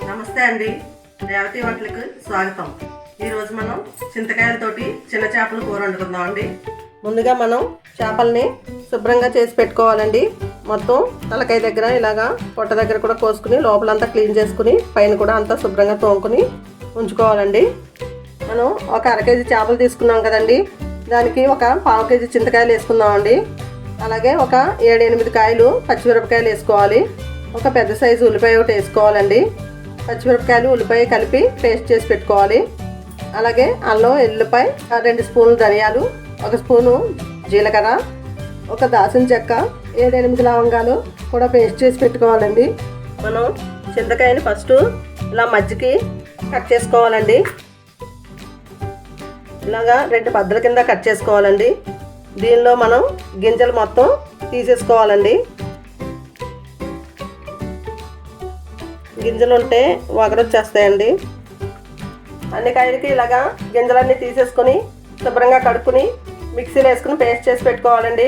నమస్తే అండి, రేవతి వంటలకు స్వాగతం. ఈరోజు మనం చింతకాయలతోటి చిన్న చేపల కూర వండుకుందాం అండి. ముందుగా మనం చేపల్ని శుభ్రంగా చేసి పెట్టుకోవాలండి. మొత్తం తలకాయ దగ్గర ఇలాగా పొట్ట దగ్గర కూడా కోసుకుని లోపలంతా క్లీన్ చేసుకుని పైన కూడా అంతా శుభ్రంగా తోముకుని ఉంచుకోవాలండి. మనం ఒక 1/2 కేజీ చేపలు తీసుకున్నాం కదండి, దానికి ఒక 1/2 కేజీ చింతకాయలు వేసుకుందామండి. అలాగే ఒక 7-8 కాయలు పచ్చిమిరపకాయలు వేసుకోవాలి. ఒక పెద్ద సైజు ఉల్లిపాయ ఒకటి వేసుకోవాలండి. పచ్చిమిరపకాయలు ఉల్లిపాయ కలిపి పేస్ట్ చేసి పెట్టుకోవాలి. అలాగే అల్లం ఎల్లిపాయ 2 స్పూన్లు ధనియాలు, 1 స్పూను జీలకర్ర, ఒక దాల్చిన చెక్క, 7-8 లవంగాలు కూడా పేస్ట్ చేసి పెట్టుకోవాలండి. మనం చింతకాయని ఫస్ట్ ఇలా మజ్జికి కట్ చేసుకోవాలండి. ఇలాగా 2 బద్దల కింద కట్ చేసుకోవాలండి. దీనిలో మనం గింజలు మొత్తం తీసేసుకోవాలండి. గింజలు ఉంటే వగరొచ్చేస్తాయండి. అన్ని కాయలకి ఇలాగా గింజలన్నీ తీసేసుకొని శుభ్రంగా కడుక్కుని మిక్సీలో వేసుకుని పేస్ట్ చేసి పెట్టుకోవాలండి.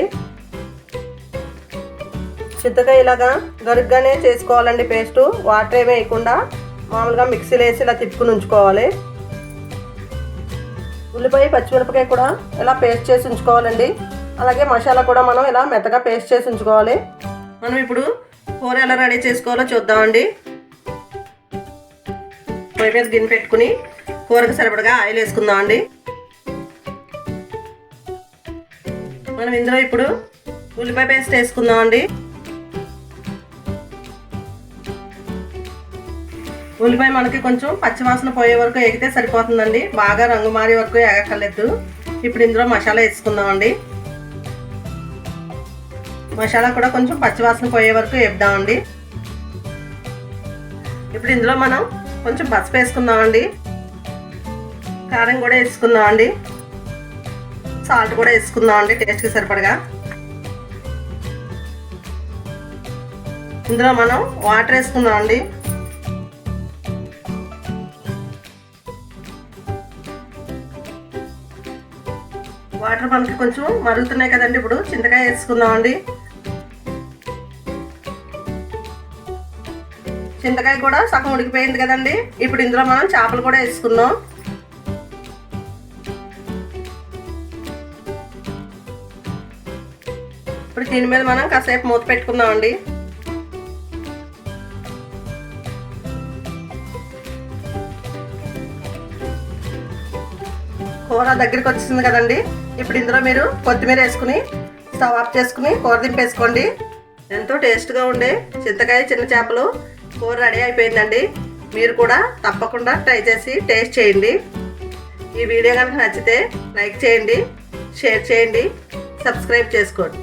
చింతకాయ ఇలాగా గరుగ్గానే చేసుకోవాలండి. పేస్టు వాటర్ ఏమీ వేయకుండా మామూలుగా మిక్సీలో వేసి ఇలా తిప్పుకుని ఉంచుకోవాలి. ఉల్లిపాయ పచ్చిమిరపకాయ కూడా ఇలా పేస్ట్ చేసి ఉంచుకోవాలండి. అలాగే మసాలా కూడా మనం ఇలా మెత్తగా పేస్ట్ చేసి ఉంచుకోవాలి. మనం ఇప్పుడు కూర ఎలా రెడీ చేసుకోవాలో చూద్దామండి. పొయ్యి మీద గిన్నె పెట్టుకుని కూరకు సరిపడగా ఆయిల్ వేసుకుందామండి. మనం ఇందులో ఇప్పుడు ఉల్లిపాయ పేస్ట్ వేసుకుందామండి. ఉల్లిపాయ మనకి కొంచెం పచ్చివాసన పోయే వరకు ఎగితే సరిపోతుందండి. బాగా రంగు మారే వరకు ఎగక్కర్లేదు. ఇప్పుడు ఇందులో మసాలా వేసుకుందామండి. మసాలా కూడా కొంచెం పచ్చివాసన పోయే వరకు వేద్దామండి. ఇప్పుడు ఇందులో మనం కొంచెం పసుపు వేసుకుందామండి. కారం కూడా వేసుకుందామండి. సాల్ట్ కూడా వేసుకుందామండి టేస్ట్కి సరిపడగా. ఇందులో మనం వాటర్ వేసుకుందామండి. వాటర్ మనకి కొంచెం మరుగుతున్నాయి కదండి. ఇప్పుడు చింతకాయ వేసుకుందామండి. చింతకాయ కూడా సగం ఉడికిపోయింది కదండి. ఇప్పుడు ఇందులో మనం చేపలు కూడా వేసుకుందాం. ఇప్పుడు దీని మీద మనం కాసేపు మూత పెట్టుకుందామండి. కూర దగ్గరికి వచ్చింది కదండి. ఇప్పుడు ఇందులో మీరు కొత్తిమీర వేసుకుని స్టవ్ ఆఫ్ చేసుకుని కూర దింపేసుకోండి. ఎంతో టేస్ట్గా ఉండే చింతకాయ చిన్న చేపలు కూర రెడీ అయిపోయిందండి. మీరు కూడా తప్పకుండా ట్రై చేసి టేస్ట్ చేయండి. ఈ వీడియో కనుక నచ్చితే లైక్ చేయండి, షేర్ చేయండి, సబ్స్క్రైబ్ చేసుకోండి.